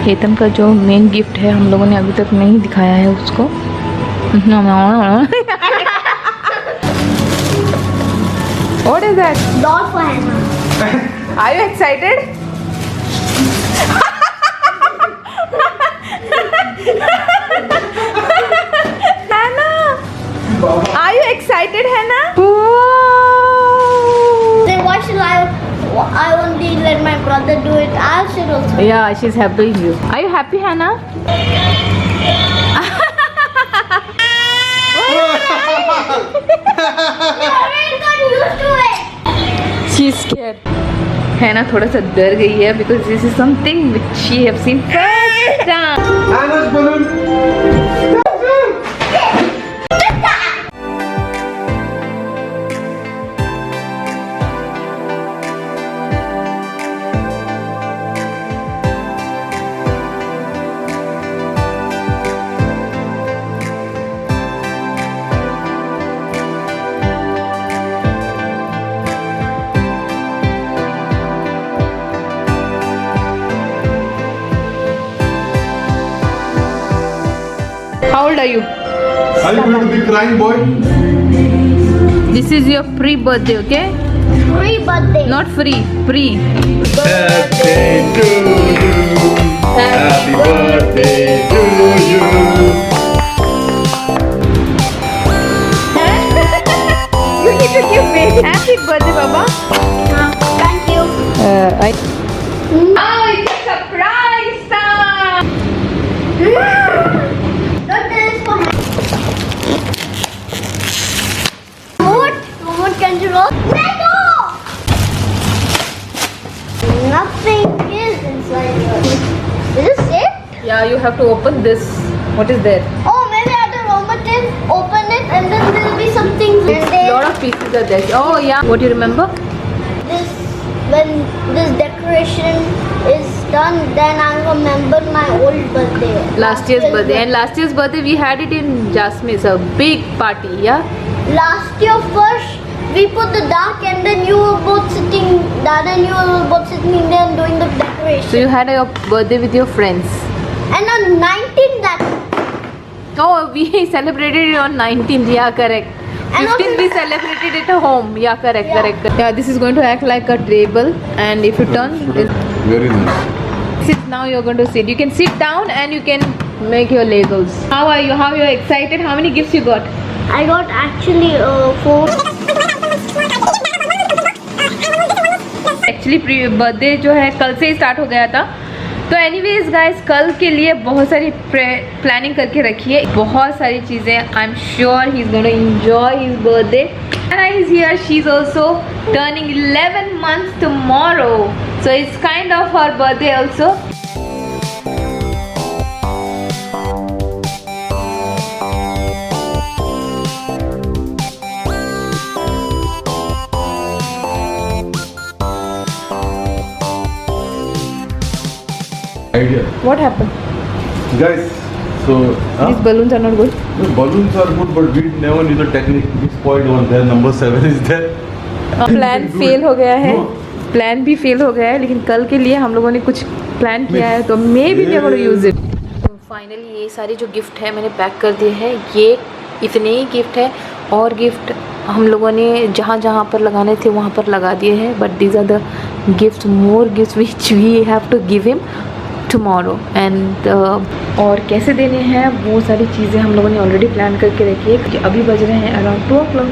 हेतम का जो main gift है हम लोगों ने अभी तक नहीं दिखाया है उसको। What is that? Doll for Hannah. Are you excited? Hannah, are you excited, Hannah? Then why should I only let my brother do it? I should also. Yeah, she's happy you. Are you happy, Hannah? I already got used to it. She's scared. Hannah थोड़ा सा डर गई है because this is something which she have seen first time. Hannah's balloon. How old are you? Are you going to be crying, boy? This is your pre-birthday, okay? Free birthday. Not free, pre. Birthday to you. Happy birthday to you. You need to give me happy birthday, Baba. Thank you. Oh, it's a surprise time. Not this for my remote control. Lego. Nothing is inside here. Is this it? Yeah, you have to open this. What is there? Oh, maybe I have to open it and then there will be something. And A then lot of pieces are there. Oh yeah. What do you remember? when this decoration is done, then I remember my old birthday. Last year's birthday. And last year's birthday we had it in Jasmine's, a big party, yeah? Last year first we put the dark and then you were both sitting, Dad and you were both sitting there and doing the decoration. So you had your birthday with your friends. And on 19th that. Oh, we celebrated it on 19th, yeah, correct. And 15th we celebrated it at home, yeah, correct, Yeah. correct. Yeah, this is going to act like a table and if you turn, Very nice. sit now you're going to sit. You can sit down and you can make your Legos. How are you? How you're excited? How many gifts you got? I got actually 4. Actually pre birthday जो है कल से ही start हो गया था। तो anyways guys, कल के लिए बहुत सारी प्लानिंग करके रखी है, बहुत सारी चीज़ें। I am sure he is going to enjoy his birthday. Anna is here. She's also turning 11 months tomorrow, so it's kind of her birthday also. Idea. What happened? Guys, so These balloons are not good. the balloons are good, but we never knew the technique. We spoiled one there. Number 7 is there. Plan fail हो गया है, No. Plan भी fail हो गया है, लेकिन कल के लिए हम लोगों ने कुछ प्लान किया है, तो maybe we are going to use it. तो फाइनली ये सारे जो गिफ्ट है मैंने पैक कर दिए हैं। ये इतने ही गिफ्ट है और गिफ्ट हम लोगों ने जहाँ जहाँ पर लगाने थे वहाँ पर लगा दिए हैं। But these are the gift, more gift which we have to give him tomorrow and और कैसे देने हैं वो सारी चीज़ें हम लोगों ने ऑलरेडी प्लान करके रखी है। क्योंकि अभी बज रहे हैं अराउंड 2 o'clock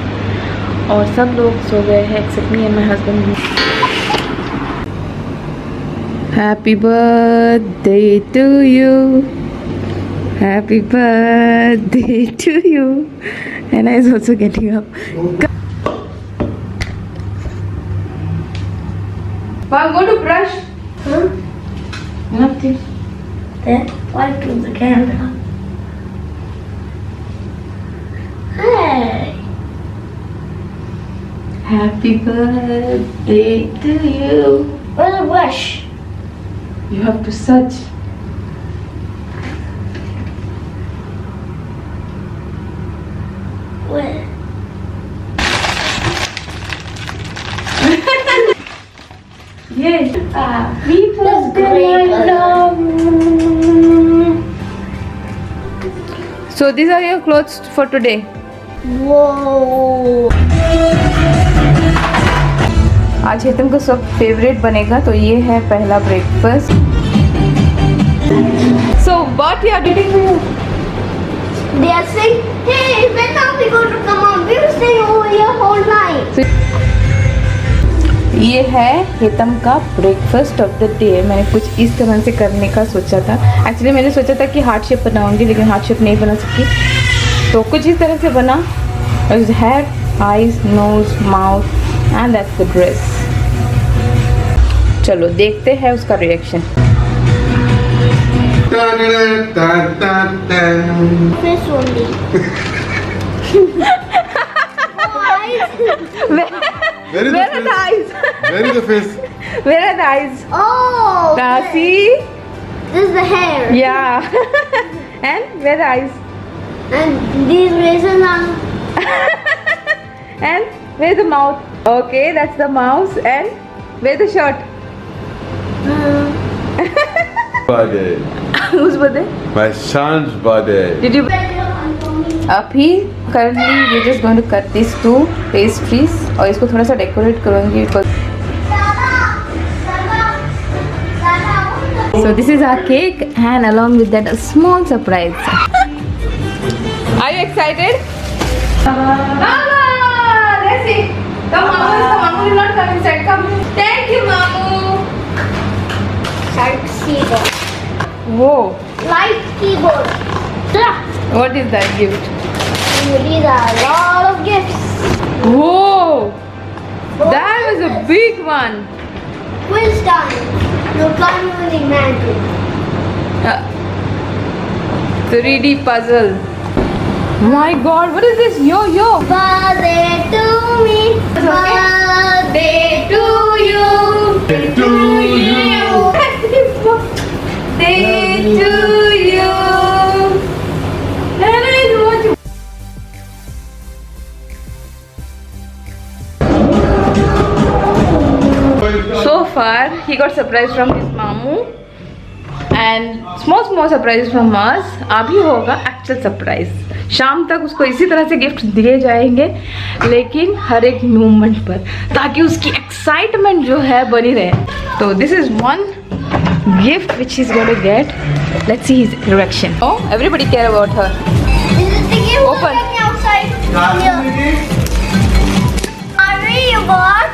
और सब लोग सो गए हैं except me and my husband. Happy birthday to you, happy birthday to you. And I is also getting up. I'm going to brush. Huh? Nothing. Then why to the camera? Hey. Happy birthday to you. Where's the brush? You have to search. Where? Yes. We That's great. So these are your clothes for today. Whoa. आज हेतम का सब favourite बनेगा, तो ये है पहला breakfast. So what you are doing? They are saying, hey, when are we going to come on? We were staying over here whole night. ये है हेतम का ब्रेकफास्ट ऑफ द डे. मैंने कुछ इस तरह से करने का सोचा था. एक्चुअली मैंने सोचा था कि हार्ट शेप बनाऊंगी, लेकिन हार्ट शेप नहीं बना सकी, तो कुछ इस तरह से बना. Head, eyes, nose, mouth and that's the dress. चलो देखते हैं उसका reaction. Fish only. Where is Where are the the face? eyes? Where is the face? Where are the eyes? Oh. See? This is the hair. Yeah. And where are the eyes? And these raisins are. And where's the mouth? Okay, that's the mouth. And where's the shirt? Birthday. Whose birthday? My son's birthday. Did you? अभी currently we're just going to cut these two pastries और इसको थोड़ा सा decorate करूँगी. So this is our cake, and along with that a small surprise. Are you excited? Mama, let's see. Come, Mamu will not come inside. Come. Thank you, Mamu. Shark keyboard. Whoa. Light keyboard. What is that gift? These are a lot of gifts. Whoa. That was a big one. Quiz time. You can't even imagine. 3D puzzle. My God, what is this? Yo. Birthday to me. Birthday to you. To you. Day to you. So far, he got surprise from his mamu and small surprise from us. अभी होगा actual surprise. शाम तक उसको इसी तरह से gift दिए जाएंगे, लेकिन हर एक मूवमेंट पर, ताकि उसकी एक्साइटमेंट जो है बनी रहे. तो this is one gift which he's going to get. Let's see his reaction. Oh, everybody care about her. This is the gift. Open. Let me outside. Here. Ari, you bought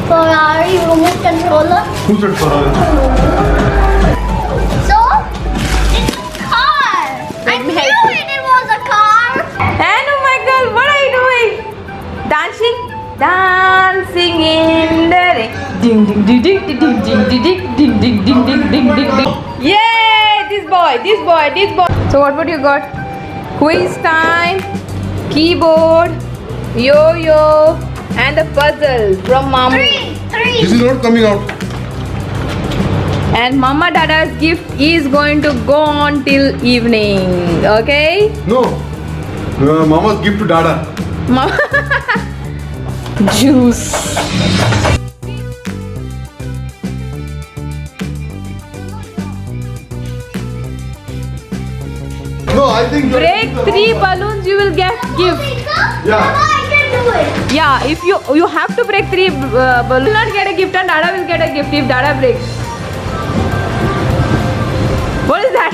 for Ari remote controller. Who said for all? So, it's a car. I Let me knew help it was a car. And oh my God, what are you doing? Dancing? Dancing in the rain. Ding ding ding ding ding ding ding ding ding ding ding ding ding ding ding. Yay! This boy. So what you got? Quiz time, keyboard, yo-yo, and a puzzle from Mamu. Three. This is not coming out. And Mama Dada's gift is going to go on till evening. Okay? No. Mama's gift to Dada. Juice. No, I think Break 3 balloons, you will get gift. Yeah. Mama, I can do it. Yeah, if you have to break 3 balloons, you will not get a gift, and Dada will get a gift if Dada breaks. What is that?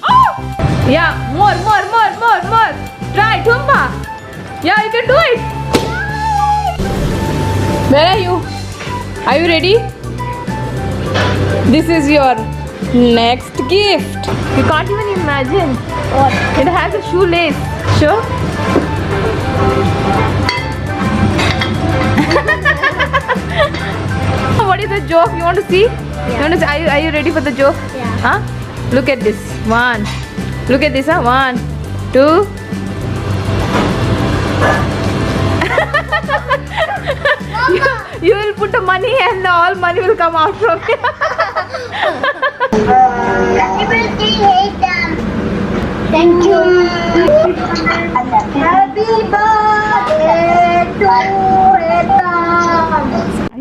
Oh! Yeah, more. Try, Tumba. Yeah, you can do it. Where are you? Are you ready? This is your next gift. You can't even imagine. What? It has a shoelace. Sure? What is the joke? You want to see? Yeah. You want to see? Are you ready for the joke? Yeah. Huh? Look at this. 1. Look at this. 1, 2. You will put the money and all money will come out from it. Happy birthday, Haytham. Thank you. Happy birthday to Haytham.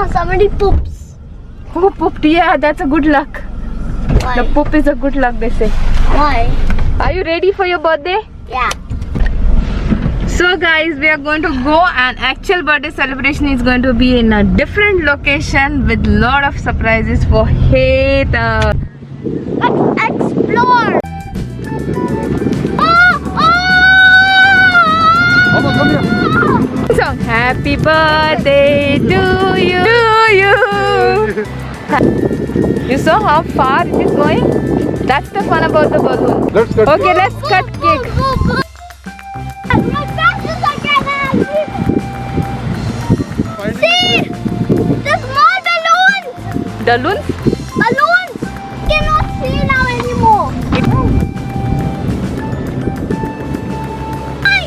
somebody poops. Who pooped? Yeah, that's a good luck. Why? The poop is a good luck, they say. Why? Are you ready for your birthday? Yeah. So guys, we are going to go, and actual birthday celebration is going to be in a different location with lot of surprises for Heather. Let's explore. Mama, come here. Song Happy birthday to you. You saw how far it is going? That's the fun about the balloon. Let's cut. Okay, let's cut cake. As fast as I can. See, the small balloons. Balloons? Balloons cannot see now anymore. Hi.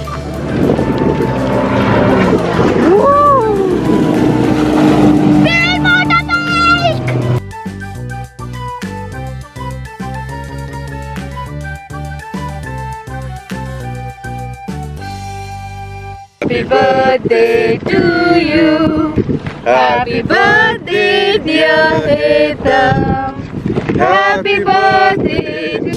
Big motorbike. Happy birthday to you. Happy birthday, dear Heather. Happy birthday to